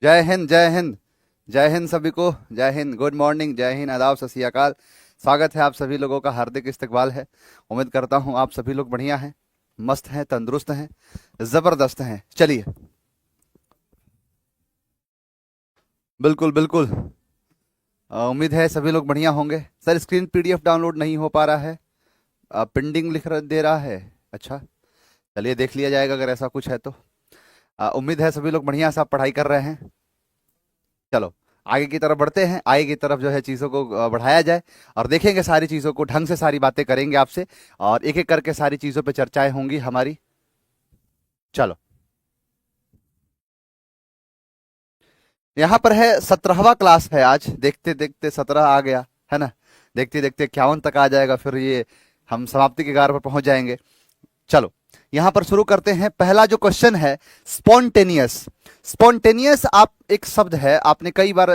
जय हिंद जय हिंद। जय हिंद सभी को। जय हिंद, गुड मॉर्निंग, जय हिंद, आदाब, सत श्री अकाल। स्वागत है आप सभी लोगों का, हार्दिक इस्तकबाल है। उम्मीद करता हूँ आप सभी लोग बढ़िया हैं, मस्त हैं, तंदुरुस्त हैं, जबरदस्त हैं। चलिए, बिल्कुल बिल्कुल। उम्मीद है सभी लोग बढ़िया होंगे। सर, स्क्रीन पीडीएफ डाउनलोड नहीं हो पा रहा है, पेंडिंग दे रहा है। अच्छा, चलिए देख लिया जाएगा अगर ऐसा कुछ है तो। उम्मीद है सभी लोग बढ़िया, सब पढ़ाई कर रहे हैं। चलो, आगे की तरफ बढ़ते हैं। आगे की तरफ जो है चीज़ों को बढ़ाया जाए और देखेंगे सारी चीज़ों को ढंग से, सारी बातें करेंगे आपसे और एक एक करके सारी चीज़ों पे चर्चाएं होंगी हमारी। चलो, यहाँ पर है 17वां क्लास है आज। देखते देखते 17 आ गया है ना। देखते देखते 51 तक आ जाएगा, फिर ये हम समाप्ति के गार पर पहुंच जाएंगे। चलो, यहां पर शुरू करते हैं। पहला जो क्वेश्चन है, स्पॉन्टेनियस। स्पॉन्टेनियस आप एक शब्द है, आपने कई बार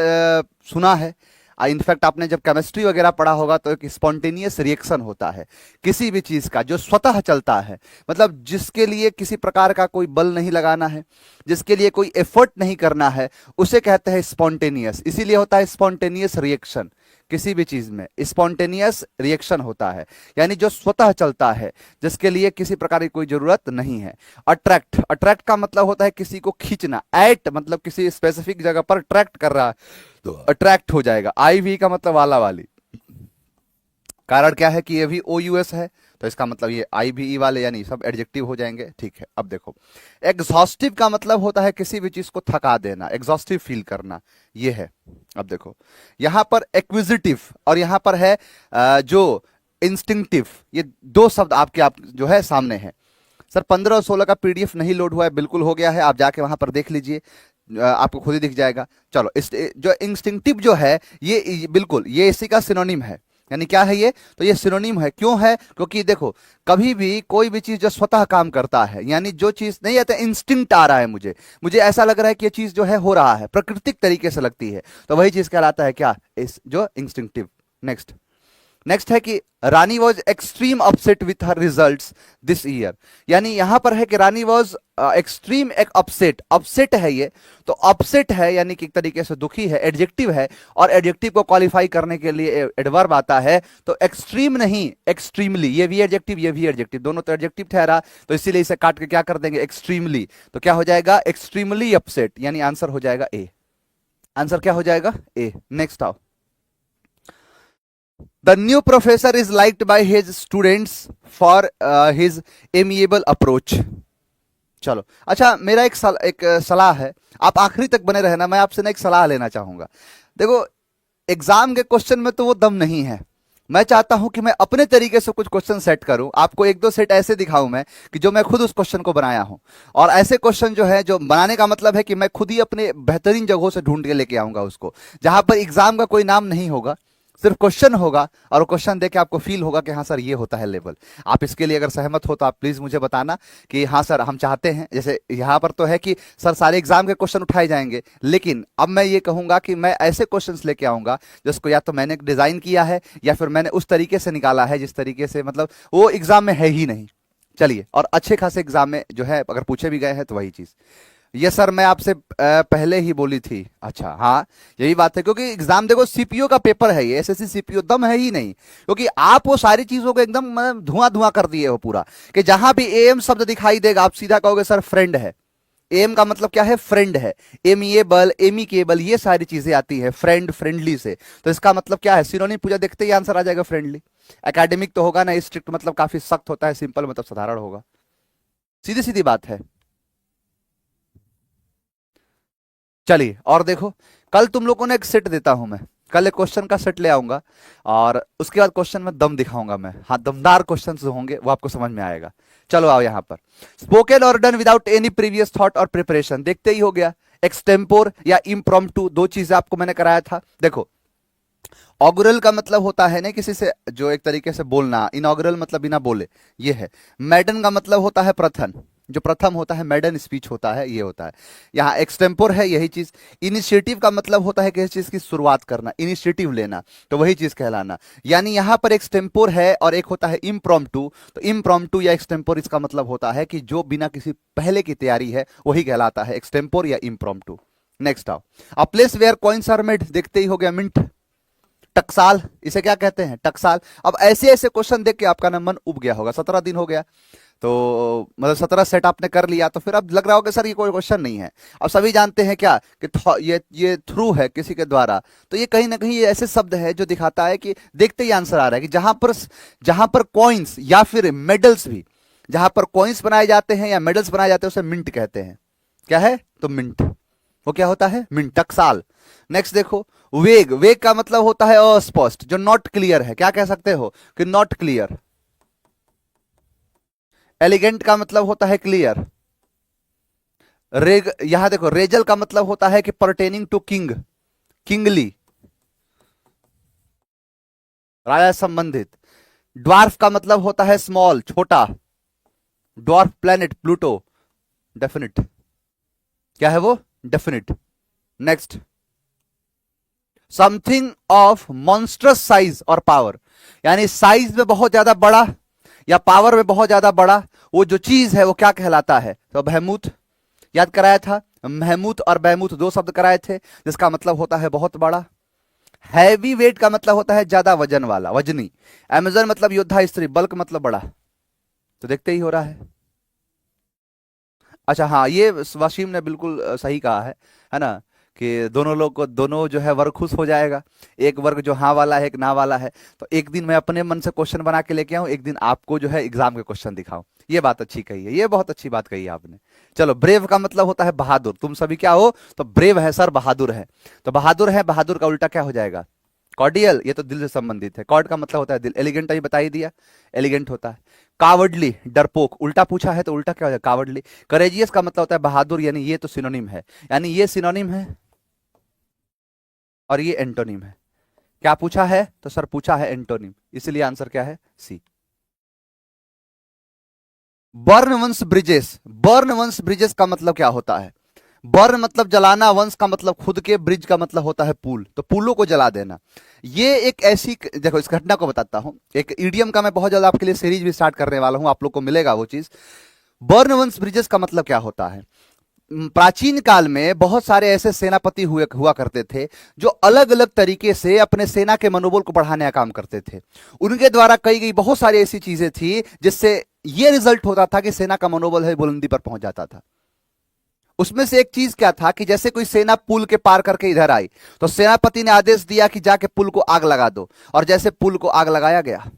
सुना है। इनफैक्ट आपने जब केमिस्ट्री वगैरह पढ़ा होगा तो एक स्पॉन्टेनियस रिएक्शन होता है किसी भी चीज का जो स्वतः चलता है, मतलब जिसके लिए किसी प्रकार का कोई बल नहीं लगाना है, जिसके लिए कोई एफर्ट नहीं करना है, उसे कहते हैं स्पॉन्टेनियस। इसीलिए होता है स्पॉन्टेनियस रिएक्शन। किसी भी चीज में स्पॉन्टेनियस रिएक्शन होता है, यानी जो स्वतः चलता है, जिसके लिए किसी प्रकार की कोई जरूरत नहीं है। अट्रैक्ट, अट्रैक्ट का मतलब होता है किसी को खींचना। एट मतलब किसी स्पेसिफिक जगह पर अट्रैक्ट कर रहा है तो अट्रैक्ट हो जाएगा। आई वी का मतलब वाला वाली। कारण क्या है कि ये भी ओ यूएस है, तो इसका मतलब ये आई भी ई वाले यानी सब एडजेक्टिव हो जाएंगे। ठीक है, अब देखो, एग्जॉस्टिव का मतलब होता है किसी भी चीज को थका देना, एग्जॉस्टिव फील करना, ये है। अब देखो, यहां पर एक्विजिटिव और यहां पर है जो इंस्टिंक्टिव, ये दो शब्द आपके आप जो है सामने है। सर, 15 और 16 का पीडीएफ नहीं लोड हुआ है, बिल्कुल हो गया है, आप जाके वहां पर देख लीजिए, आपको खुद ही दिख जाएगा। चलो, इस जो इंस्टिंक्टिव जो है ये बिल्कुल ये इसी का सिनोनिम है। यानी क्या है ये, तो ये सिनोनिम है। क्यों है? क्योंकि देखो, कभी भी कोई भी चीज जो स्वतः काम करता है, यानी जो चीज नहीं आता, इंस्टिंक्ट आ रहा है, मुझे मुझे ऐसा लग रहा है कि ये चीज जो है हो रहा है, प्राकृतिक तरीके से लगती है, तो वही चीज कहलाता है क्या, इस जो इंस्टिंक्टिव। नेक्स्ट, नेक्स्ट है कि Rani was extreme upset with her results this year. यानी यहां पर है कि रानी वॉज एक्सट्रीम एक अपसेट, अपसेट है ये, तो अपसेट है यानी कि एक तरीके से दुखी है, एडजेक्टिव है, और एडजेक्टिव को क्वालिफाई करने के लिए एडवर्ब आता है, तो एक्सट्रीम नहीं एक्सट्रीमली, ये भी एडजेक्टिव ये भी एडजेक्टिव, दोनों तो एडजेक्टिव ठहरा, तो इसीलिए इसे काट के क्या कर देंगे, एक्सट्रीमली। तो क्या हो जाएगा, एक्सट्रीमली अपसेट, यानी आंसर हो जाएगा ए। आंसर क्या हो जाएगा, ए। नेक्स्ट आओ, the new professor is liked by his students for his amiable approach। चलो, अच्छा, मेरा एक सलाह है, आप आखिरी तक बने रहना, मैं आपसे ना एक सलाह लेना चाहूंगा। देखो, एग्जाम के क्वेश्चन में तो वो दम नहीं है। मैं चाहता हूं कि मैं अपने तरीके से कुछ क्वेश्चन सेट करूं, आपको एक दो सेट ऐसे दिखाऊं मैं कि जो मैं खुद उस क्वेश्चन को बनाया हूं। और ऐसे क्वेश्चन जो है, जो बनाने का मतलब है कि मैं खुद ही अपने बेहतरीन जगहों से ढूंढ के लेके आऊंगा उसको, जहां पर एग्जाम का कोई नाम नहीं होगा, सिर्फ क्वेश्चन होगा, और वो क्वेश्चन देख के आपको फील होगा कि हाँ सर ये होता है लेवल। आप इसके लिए अगर सहमत हो तो आप प्लीज मुझे बताना कि हाँ सर हम चाहते हैं। जैसे यहाँ पर तो है कि सर सारे एग्जाम के क्वेश्चन उठाए जाएंगे, लेकिन अब मैं ये कहूंगा कि मैं ऐसे क्वेश्चंस लेके आऊंगा जिसको या तो मैंने डिजाइन किया है या फिर मैंने उस तरीके से निकाला है जिस तरीके से मतलब वो एग्जाम में है ही नहीं। चलिए, और अच्छे खासे एग्जाम में जो है अगर पूछे भी गए हैं तो वही चीज। ये सर मैं आपसे पहले ही बोली थी। अच्छा, हाँ, यही बात है, क्योंकि एग्जाम देखो सीपीओ का पेपर है, ये एसएससी सीपीओ दम है ही नहीं, क्योंकि आप वो सारी चीजों को एकदम धुआं धुआं कर दिए हो पूरा, कि जहां भी एम शब्द दिखाई देगा आप सीधा कहोगे सर फ्रेंड है। एम का मतलब क्या है, फ्रेंड है। एमिएबल, एमिकेबल, ये सारी चीजें आती है फ्रेंड, फ्रेंडली से, तो इसका मतलब क्या है, सिनोनिम पूजा देखते ही आंसर आ जाएगा फ्रेंडली। एकेडमिक तो होगा ना, स्ट्रिक्ट मतलब काफी सख्त होता है, सिंपल मतलब साधारण होगा। सीधी सीधी बात है। चलिए, और देखो, कल तुम लोगों ने एक सेट देता हूं मैं, कल एक क्वेश्चन का सेट ले आऊंगा और उसके बाद क्वेश्चन में दम दिखाऊंगा मैं। हाँ, दमदार क्वेश्चन जो होंगे वो आपको समझ में आएगा। चलो आओ यहां पर, स्पोकन और done without any previous thought और प्रिपरेशन, देखते ही हो गया। एक्सटेम्पोर या इम्प्रॉम्प्टू, दो चीजें आपको मैंने कराया था। देखो, ऑगुरल का मतलब होता है ना किसी से जो एक तरीके से बोलना, इनॉगरल मतलब बिना बोले, ये है। मैडन का मतलब होता है प्रथम, जो प्रथम होता है, मैडन स्पीच होता है, ये होता है। यहाँ एक्सटेम्पोर है, यही चीज। इनिशिएटिव का मतलब होता है किसी चीज की शुरुआत करना, इनिशिएटिव लेना, तो वही चीज कहलाना। यानी यहाँ पर एक्सटेम्पोर है और एक होता है इम्प्रॉम्प्टू, तो इम्प्रॉम्प्टू या एक्सटेम्पोर इसका मतलब होता है कि जो बिना किसी पहले की तैयारी है, वही कहलाता है एक्सटेम्पोर या इम्प्रॉम्प्टू। नेक्स्ट आओ, a place where coins are made, देखते ही हो गया मिंट। टकसाल, इसे क्या कहते हैं, टकसाल। अब ऐसे ऐसे क्वेश्चन देख के आपका ना मन उब गया होगा, 17 दिन हो गया तो मतलब 17 सेट आपने कर लिया, तो फिर अब लग रहा होगा सर ये कोई क्वेश्चन नहीं है। अब सभी जानते हैं क्या कि ये थ्रू है किसी के द्वारा, तो ये कहीं ना कहीं ये ऐसे शब्द है जो दिखाता है कि देखते ही आंसर आ रहा है कि जहां पर कॉइन्स या फिर मेडल्स भी, जहां पर कॉइन्स बनाए जाते हैं या मेडल्स बनाए जाते हैं उसे मिंट कहते हैं। क्या है, तो मिंट, वो क्या होता है, मिंट, टकसाल। नेक्स्ट देखो, वेग, वेग का मतलब होता है अस्पष्ट, जो नॉट क्लियर है, क्या कह सकते हो कि नॉट क्लियर। एलिगेंट का मतलब होता है क्लियर। यहां देखो, रेजल का मतलब होता है कि परटेनिंग टू किंग, किंगली, राजा संबंधित। ड्वार्फ का मतलब होता है स्मॉल, छोटा। ड्वार्फ प्लेनेट प्लूटो, डेफिनिट, क्या है वो, definite. Next, something of monstrous size और पावर, यानी साइज में बहुत ज्यादा बड़ा या पावर में बहुत ज्यादा बड़ा, वो जो चीज है वो क्या कहलाता है, तो बहमूत, याद कराया था, महमूत और बहमूत दो शब्द कराए थे, जिसका मतलब होता है बहुत बड़ा। हैवी वेट का मतलब होता है ज्यादा वजन वाला, वजनी। अमेजन मतलब योद्धा स्त्री, बल्क मतलब बड़ा, तो देखते ही हो रहा है। अच्छा हाँ, ये वसीम ने बिल्कुल सही कहा है ना, कि दोनों लोग को, दोनों जो है वर्ग खुश हो जाएगा, एक वर्ग जो हाँ वाला है एक ना वाला है। तो एक दिन मैं अपने मन से क्वेश्चन बना के लेके आऊं, एक दिन आपको जो है एग्जाम के क्वेश्चन दिखाऊं। ये बात अच्छी कही है, ये बहुत अच्छी बात कही है आपने। चलो, ब्रेव का मतलब होता है बहादुर, तुम सभी क्या हो, तो ब्रेव है सर, बहादुर है। तो बहादुर है, बहादुर का उल्टा क्या हो जाएगा, कॉर्डियल, ये तो दिल से संबंधित है, कॉर्ड का मतलब होता है दिल। एलिगेंट अभी बता ही दिया, एलिगेंट होता है। कावर्डली, डरपोक, उल्टा पूछा है तो उल्टा क्या हो जाएगा, कावर्डली। करेजियस का मतलब होता है बहादुर, यानी ये तो सिनोनिम है, यानी ये सिनोनिम है और ये एंटोनिम है। क्या पूछा है, तो सर पूछा है एंटोनिम, इसलिए आंसर क्या है, C. Burn one's bridges, burn one's bridges का मतलब क्या होता है, बर्न मतलब जलाना, वंश का मतलब खुद के, ब्रिज का मतलब होता है पुल, तो पुलों को जला देना। ये एक ऐसी, देखो इस घटना को बताता हूं, एक ईडियम का मैं बहुत ज्यादा आपके लिए सीरीज भी स्टार्ट करने वाला हूं, आप लोग को मिलेगा वो चीज। बर्न वंश ब्रिजेस का मतलब क्या होता है, प्राचीन काल में बहुत सारे ऐसे सेनापति हुआ करते थे जो अलग अलग तरीके से अपने सेना के मनोबल को बढ़ाने का काम करते थे। उनके द्वारा कही गई बहुत सारी ऐसी चीजें थी जिससे यह रिजल्ट होता था कि सेना का मनोबल है बुलंदी पर पहुंच जाता था। उसमें से एक चीज क्या था कि जैसे कोई सेना पुल के पार करके इधर आई, तो सेनापति ने आदेश दिया कि जाके पुल को आग लगा दो, और जैसे पुल को आग लगाया गया,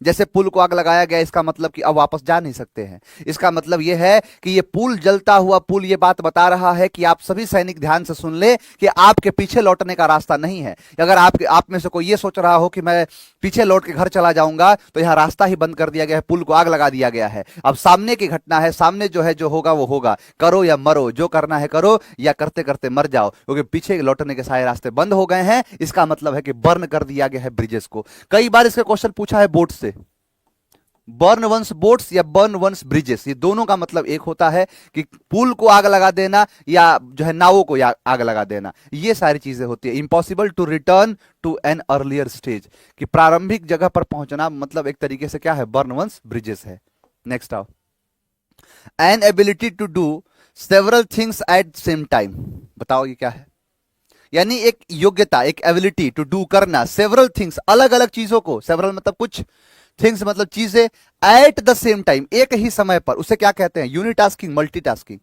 जैसे पुल को आग लगाया गया, इसका मतलब कि अब वापस जा नहीं सकते हैं। इसका मतलब यह है कि ये पुल, जलता हुआ पुल, ये बात बता रहा है कि आप सभी सैनिक ध्यान से सुन ले कि आपके पीछे लौटने का रास्ता नहीं है। अगर आप में से कोई ये सोच रहा हो कि मैं पीछे लौट के घर चला जाऊंगा, तो यह रास्ता ही बंद कर दिया गया है, पुल को आग लगा दिया गया है। अब सामने की घटना है, सामने जो है, जो होगा वो होगा, करो या मरो, जो करना है करो या करते करते मर जाओ, क्योंकि पीछे लौटने के सारे रास्ते बंद हो गए हैं। इसका मतलब है कि बर्न कर दिया गया है ब्रिजेस को। कई बार इसका क्वेश्चन पूछा है बोर्ड से, बर्न वंस बोट्स या बर्न वंस ब्रिजेस, ये दोनों का मतलब एक होता है कि पुल को आग लगा देना या जो है नावों को आग लगा देना। ये सारी चीजें होती है। Impossible to return to an earlier stage, कि प्रारंभिक जगह पर पहुंचना, मतलब एक तरीके से क्या है, बर्न वंस ब्रिजेस है। नेक्स्ट आओ, an ability to do several things at same time, बताओ ये क्या है, यानी एक योग्यता, एक एबिलिटी टू डू, करना, सेवरल थिंग्स, अलग अलग चीजों को, सेवरल मतलब कुछ, थिंग्स मतलब चीजें, एट द सेम टाइम, एक ही समय पर, उसे क्या कहते हैं, यूनिटास्किंग, मल्टीटास्किंग।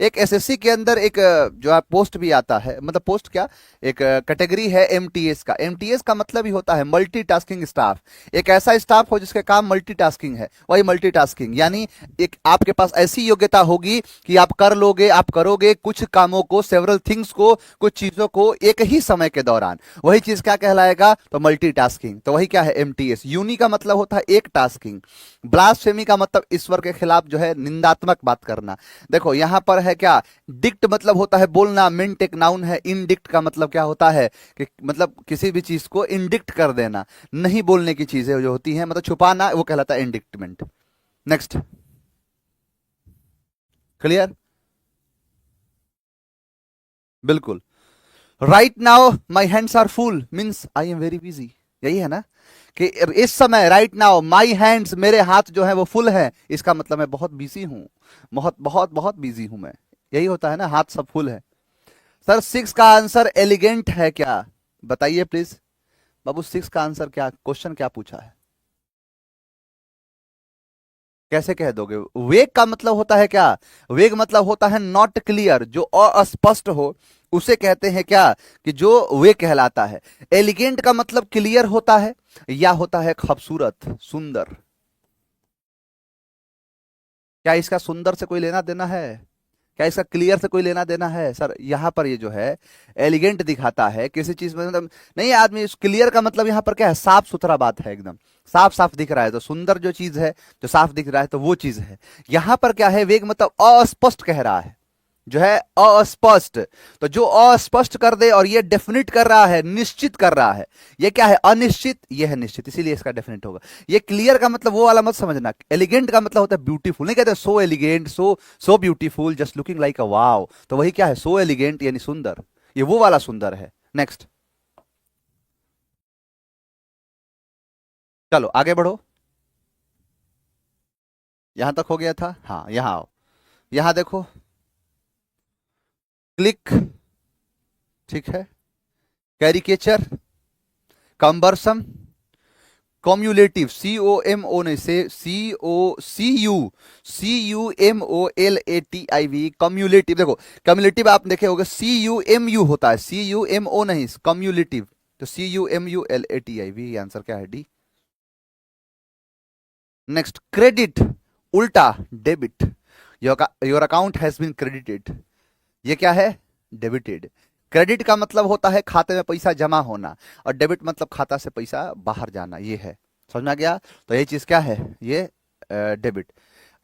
एक एसएससी के अंदर एक जो है पोस्ट भी आता है, मतलब पोस्ट क्या, एक कैटेगरी है एमटीएस का। एमटीएस का मतलब ही होता है मल्टीटास्किंग स्टाफ, एक ऐसा स्टाफ हो जिसके काम मल्टीटास्किंग है, वही मल्टीटास्किंग। यानी एक आपके पास ऐसी योग्यता होगी कि आप कर लोगे, आप करोगे कुछ कामों को, सेवरल थिंग्स को, कुछ चीजों को एक ही समय के दौरान, वही चीज क्या कहलाएगा, तो मल्टीटास्किंग। तो वही क्या है, एमटीएस। यूनी का मतलब होता है एक टास्किंग। ब्लास्फेमी का मतलब ईश्वर के खिलाफ जो है निंदात्मक बात करना। देखो यहां पर है क्या, डिक्ट मतलब होता है बोलना, मिंट एक नाउन है। इनडिक्ट का मतलब क्या होता है कि मतलब किसी भी चीज को इंडिक्ट कर देना, नहीं बोलने की चीजें जो होती हैं, मतलब छुपाना, वो कहलाता है इंडिक्टमेंट। नेक्स्ट, क्लियर, बिल्कुल। Right now my hands are full means I am very busy, यही है ना, कि इस समय, राइट नाउ माई हैंड्स, मेरे हाथ जो है वो फुल है, इसका मतलब मैं बहुत बिजी हूं, बहुत बहुत बहुत बिजी हूं मैं, यही होता है ना, हाथ सब फुल है। सर 6 का आंसर एलिगेंट है क्या? बताइए प्लीज। बाबू 6 का आंसर क्या, क्वेश्चन क्या पूछा है? कैसे कह दोगे? वेग का मतलब होता है क्या? वेग मतलब होता है नॉट क्लियर, जो अस्पष्ट हो उसे कहते हैं क्या, कि जो वे कहलाता है। एलिगेंट का मतलब क्लियर होता है या होता है खूबसूरत, सुंदर। क्या इसका सुंदर से कोई लेना देना है? क्या इसका क्लियर से कोई लेना देना है? सर यहां पर ये जो है एलिगेंट दिखाता है किसी चीज में, मतलब नहीं आदमी। क्लियर का मतलब यहां पर क्या है, साफ सुथरा बात है, एकदम साफ साफ दिख रहा है। तो सुंदर जो चीज है, जो साफ दिख रहा है, तो वो चीज है। यहां पर क्या है, वेग मतलब अस्पष्ट कह रहा है, जो है अस्पष्ट। तो जो अस्पष्ट कर दे और ये डेफिनिट कर रहा है, निश्चित कर रहा है, ये क्या है, अनिश्चित, ये है निश्चित, इसीलिए इसका डेफिनिट होगा। ये क्लियर का मतलब वो वाला मत समझना। एलिगेंट का मतलब होता है ब्यूटीफुल, नहीं कहते so elegant, so beautiful, just looking like a wow, तो वही क्या है, सो एलिगेंट यानी सुंदर, ये वो वाला सुंदर है। नेक्स्ट, चलो आगे बढ़ो। यहां तक हो गया था, हाँ यहां आओ। यहां देखो, क्लिक, ठीक है, कैरिकेचर, कंबरसम, कॉम्युलेटिव, COMO नहीं से CUMOLATIV, कम्युलेटिव। देखो कम्युलेटिव आप देखे होगे, CUMU होता है, CUMO नहीं, कम्युलेटिव। तो CUMULATIV, आंसर क्या है, डी। नेक्स्ट, क्रेडिट, उल्टा debit. Your account has been credited, ये क्या है, डेबिटेड। क्रेडिट का मतलब होता है खाते में पैसा जमा होना, और डेबिट मतलब खाता से पैसा बाहर जाना, ये है। समझ में आ गया? तो ये चीज क्या है, ये डेबिट।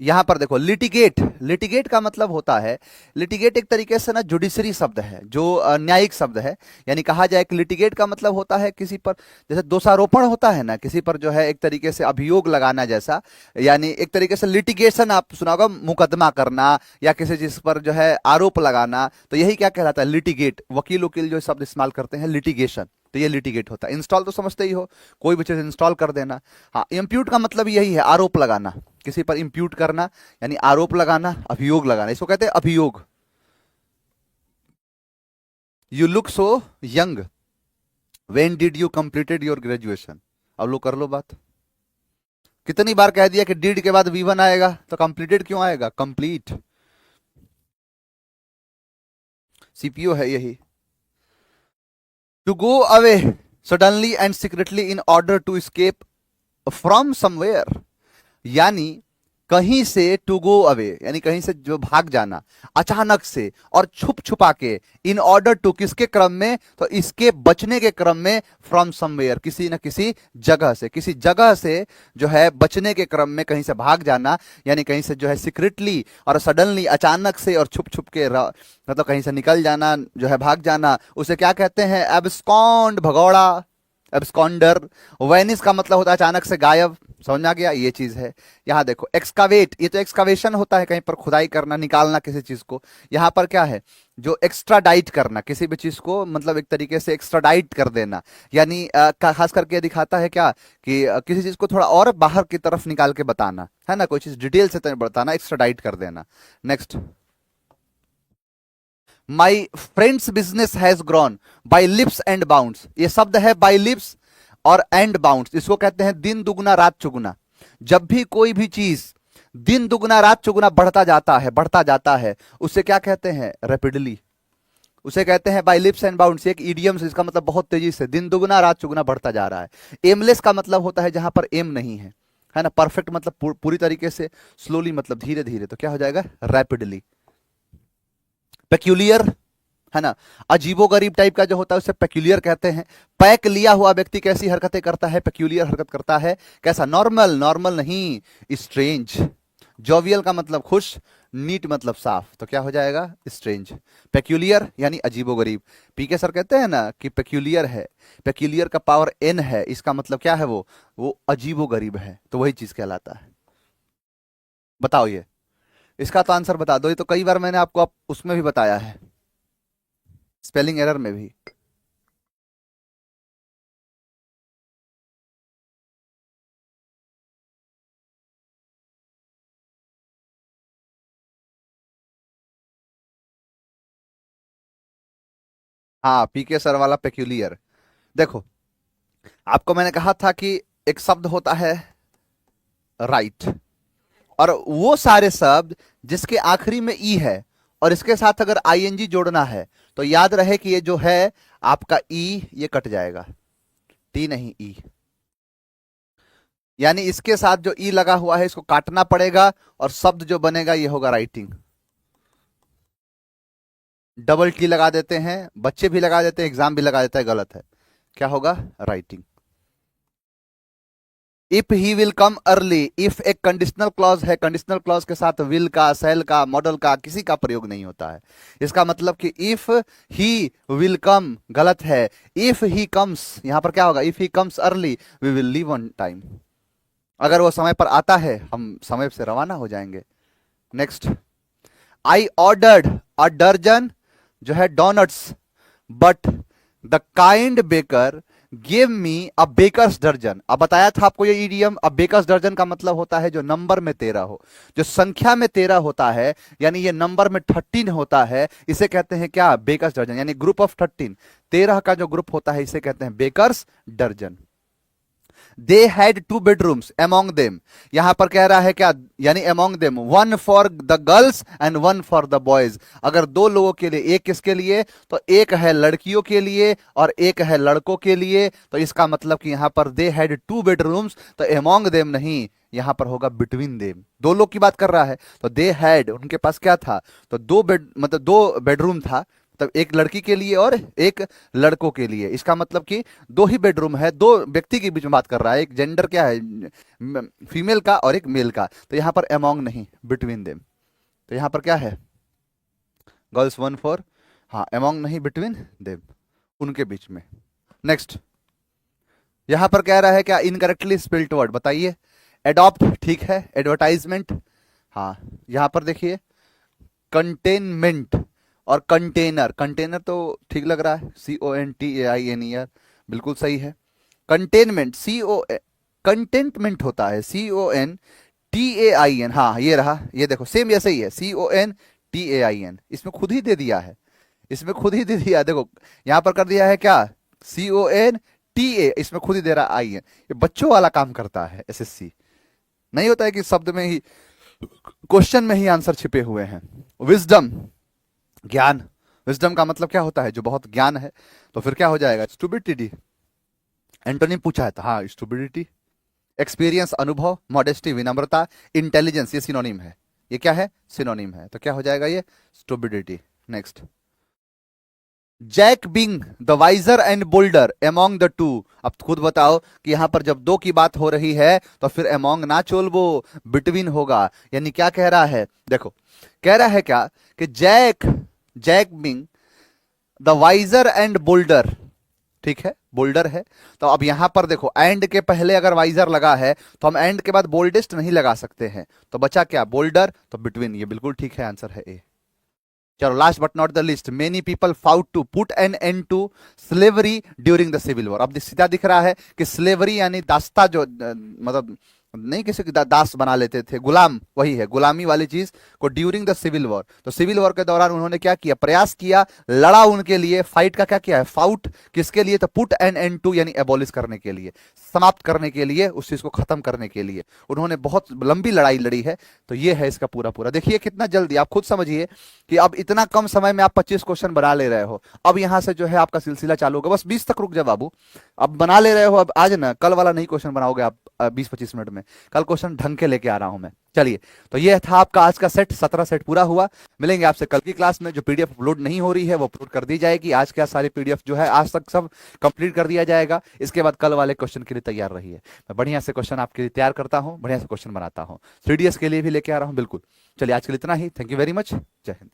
यहां पर देखो, लिटिगेट, लिटिगेट का मतलब होता है, लिटिगेट एक तरीके से ना जुडिशरी शब्द है, जो न्यायिक शब्द है। यानी कहा जाए कि लिटिगेट का मतलब होता है किसी पर, जैसे दोषारोपण होता है ना, किसी पर जो है एक तरीके से अभियोग लगाना जैसा। यानी एक तरीके से लिटिगेशन आप सुना होगा, मुकदमा करना या किसी चीज पर जो है आरोप लगाना, तो यही क्या कहलाता है, लिटिगेट। वकील वकील जो शब्द इस्तेमाल करते हैं, लिटिगेशन, तो ये लिटिगेट होता है। इंस्टॉल तो समझते ही हो, कोई भी चीज इंस्टॉल कर देना। हाँ, इम्प्यूट का मतलब यही है, आरोप लगाना, किसी पर इम्प्यूट करना, यानी आरोप लगाना, अभियोग लगाना, इसको कहते हैं अभियोग। You look so young, when did you completed your graduation. अब लो कर लो बात। कितनी बार कह दिया कि डिड के बाद V1 आएगा, तो कंप्लीटेड क्यों आएगा, कंप्लीट। सीपीओ है यही। To go away suddenly and secretly in order to escape from somewhere, यानी कहीं से, टू गो अवे यानी कहीं से जो भाग जाना, अचानक से और छुप छुपा के, इन ऑर्डर टू किसके क्रम में, तो इसके बचने के क्रम में, फ्रॉम समवेयर किसी न किसी जगह से, किसी जगह से जो है बचने के क्रम में कहीं से भाग जाना, यानी कहीं से जो है सीक्रेटली और सडनली, अचानक से और छुप छुप के मतलब कहीं से निकल जाना, जो है भाग जाना, उसे क्या कहते हैं, एब्सकॉन्ड, भगौड़ा, एब्सकॉन्डर। वेनिस का मतलब होता है अचानक से गायब। समझ में आ गया, ये चीज है। यहां देखो, एक्सकावेट, ये तो एक्सकावेशन होता है, कहीं पर खुदाई करना, निकालना किसी चीज को। यहां पर क्या है, जो एक्स्ट्राडाइट करना, किसी भी चीज को मतलब एक तरीके से एक्स्ट्राडाइट कर देना, यानी खास करके दिखाता है क्या, कि किसी चीज को थोड़ा और बाहर की तरफ निकाल के बताना है ना, कोई चीज डिटेल से बताना, एक्स्ट्राडाइट कर देना। Next, my friends business has grown by lips and bounds, ये शब्द है बाई लिप्स और एंड बाउंड्स, इसको कहते हैं दिन दुगुना रात चुगुना। जब भी कोई भी चीज दिन दुगुना रात चुगुना बढ़ता जाता है, बढ़ता जाता है, उसे क्या कहते हैं, रैपिडली, उसे कहते हैं बाई लिप्स एंड बाउंड्स। एक इडियम से, इसका मतलब बहुत तेजी से, दिन दुगुना रात चुगुना बढ़ता जा रहा है। एमलेस का मतलब होता है जहां पर एम नहीं है ना। परफेक्ट मतलब पूरी तरीके से, स्लोली मतलब धीरे धीरे, तो क्या हो जाएगा, रैपिडली। पेक्यूलियर, है ना, अजीबो गरीब टाइप का जो होता है उसे पेक्यूलियर कहते हैं। पैक लिया हुआ व्यक्ति कैसी हरकतें करता है, पेक्यूलियर हरकत करता है। कैसा, नॉर्मल, नॉर्मल नहीं, स्ट्रेंज। जोवियल का मतलब खुश, नीट मतलब साफ, तो क्या हो जाएगा, स्ट्रेंज। पेक्यूलियर यानी अजीबो गरीब। पीके सर कहते हैं ना कि पेक्यूलियर है, पेक्यूलियर का पावर n है, इसका मतलब क्या है, वो अजीबो गरीब है, तो वही चीज कहलाता है। बताओ ये, इसका तो आंसर बता दो, ये तो कई बार मैंने आपको उसमें भी बताया है, स्पेलिंग एरर में भी। हाँ, पीके सर वाला पेक्यूलियर। देखो, आपको मैंने कहा था कि एक शब्द होता है राइट, और वो सारे शब्द जिसके आखिरी में ई है और इसके साथ अगर आईएनजी जोड़ना है तो याद रहे कि ये जो है आपका ई, ये कट जाएगा, टी नहीं ई। यानी इसके साथ जो ई लगा हुआ है इसको काटना पड़ेगा और शब्द जो बनेगा ये होगा राइटिंग। डबल टी लगा देते हैं, बच्चे भी लगा देते हैं, एग्जाम भी लगा देता है, गलत है। क्या होगा? Writing. If he will come early, if एक कंडीशनल क्लॉज है, कंडीशनल क्लॉज के साथ विल का, सेल का, मॉडल का किसी का प्रयोग नहीं होता है। इसका मतलब कि इफ ही विल कम गलत है, इफ ही कम्स, यहां पर क्या होगा? If he comes early we will leave on time. अगर वो समय पर आता है हम समय से रवाना हो जाएंगे। नेक्स्ट, आई ऑर्डर्ड अ दर्जन जो है donuts, but the kind baker give me a baker's दर्जन। अब बताया था आपको ये इडियम। अब बेकर्स दर्जन का मतलब होता है जो नंबर में 13 हो, जो संख्या में 13 होता है, यानी ये नंबर में 13 होता है, इसे कहते हैं क्या? बेकर्स दर्जन। यानी ग्रुप ऑफ 13, 13 का जो ग्रुप होता है इसे कहते हैं बेकर्स दर्जन। They had 2 bedrooms among them, यहां पर कह रहा है क्या? यानी among them, 1 for the girls and 1 for the boys. अगर 2 लोगों के लिए, एक किसके लिए? तो एक है लड़कियों के लिए और एक है लड़कों के लिए। तो इसका मतलब कि यहां पर दे हैड 2 बेडरूम्स, तो अमोंग देम नहीं, यहां पर होगा बिटवीन देम। 2 लोग की बात कर रहा है तो दे हैड, उनके पास क्या था? तो 2 बेड, मतलब 2 बेडरूम था, तब एक लड़की के लिए और एक लड़कों के लिए। इसका मतलब कि 2 ही बेडरूम है, 2 व्यक्ति के बीच में बात कर रहा है। एक जेंडर क्या है? फीमेल का और एक मेल का। तो यहां पर अमोंग नहीं, बिटवीन देम। तो यहां पर क्या है? गर्ल्स 1 फॉर, हाँ, अमोंग नहीं, बिटवीन देम, उनके बीच में। नेक्स्ट, यहां पर कह रहा है क्या? इनकरेक्टली स्पेल्ड वर्ड बताइए। एडॉप्ट ठीक है, एडवर्टाइजमेंट, हाँ, यहां पर देखिए कंटेनमेंट और कंटेनर। कंटेनर तो ठीक लग रहा है, CONTAINER, बिल्कुल सही है। कंटेनमेंट, कंटेनमेंट होता है CONTAIN, हाँ ये रहा, ये देखो सेम ऐसे ही है, CONTAIN, इसमें खुद ही दे दिया है, इसमें खुद ही दे दिया, देखो यहां पर कर दिया है क्या? CONTA, इसमें खुद ही दे रहा IN। ये बच्चों वाला काम करता है SSC। नहीं होता है कि शब्द में ही, क्वेश्चन में ही आंसर छिपे हुए हैं। विजडम, ज्ञान। विजडम का मतलब क्या होता है? जो बहुत ज्ञान है। तो फिर क्या हो जाएगा? स्टुबिडिटी। एंटोनिम पूछा है तो हाँ, स्टुबिडिटी। एक्सपीरियंस, अनुभव। मॉडेस्टी, विनम्रता। इंटेलिजेंस, ये सिनोनिम है। ये क्या है? सिनोनिम है। तो क्या हो जाएगा? ये stupidity. Next, Jack being the wiser and bolder among the two. अब खुद बताओ कि यहां पर जब 2 की बात हो रही है तो फिर अमोंग ना चोलबो, बिटवीन होगा। यानी क्या कह रहा है? देखो, कह रहा है क्या कि Jack being the wiser and bolder, ठीक है, बोल्डर है। तो अब यहां पर देखो, एंड के पहले अगर वाइजर लगा है तो हम एंड के बाद बोल्डेस्ट नहीं लगा सकते हैं, तो बचा क्या? बोल्डर। तो बिटवीन, ये बिल्कुल ठीक है, आंसर है ए। चलो, last but not the least, many people fought to put an end to slavery during the civil war. अब सीधा दिख रहा है कि स्लेवरी यानी दास्ता, जो मतलब नहीं, किसी की दास बना लेते थे, गुलाम, वही है, गुलामी वाली चीज को ड्यूरिंग द सिविल वॉर। तो सिविल वॉर के दौरान उन्होंने क्या किया? प्रयास किया, लड़ा उनके लिए। फाइट का क्या किया है? फाउट। किसके लिए? तो पुट एन एंड टू, यानी एबॉलिश करने के लिए, समाप्त करने के लिए, उस चीज को खत्म करने के लिए उन्होंने बहुत लंबी लड़ाई लड़ी है। तो ये है इसका पूरा पूरा। देखिए कितना जल्दी, आप खुद समझिए कि अब इतना कम समय में आप 25 क्वेश्चन बना ले रहे हो। अब यहां से जो है आपका सिलसिला चालू होगा, बस 20 तक रुक जाओ बाबू। अब बना ले रहे हो, अब आज ना, कल वाला नहीं क्वेश्चन बनाओगे आप 20-25 मिनट में, कल क्वेश्चन ढंग के लेके आ रहा हूं मैं। चलिए, तो ये था आपका आज का सेट, 17 सेट पूरा हुआ। मिलेंगे आपसे कल की क्लास में। जो पीडीएफ अपलोड नहीं हो रही है वो अपलोड कर दी जाएगी। आज का सारी पीडीएफ जो है आज तक सब कंप्लीट कर दिया जाएगा। इसके बाद कल वाले क्वेश्चन के लिए तैयार रहिए। मैं बढ़िया से क्वेश्चन आपके लिए तैयार करता हूं, बढ़िया से क्वेश्चन बनाता हूं, 3DS के लिए भी लेके आ रहा हूं, बिल्कुल। चलिए, आज के लिए इतना ही। Thank you very much. जय हिंद।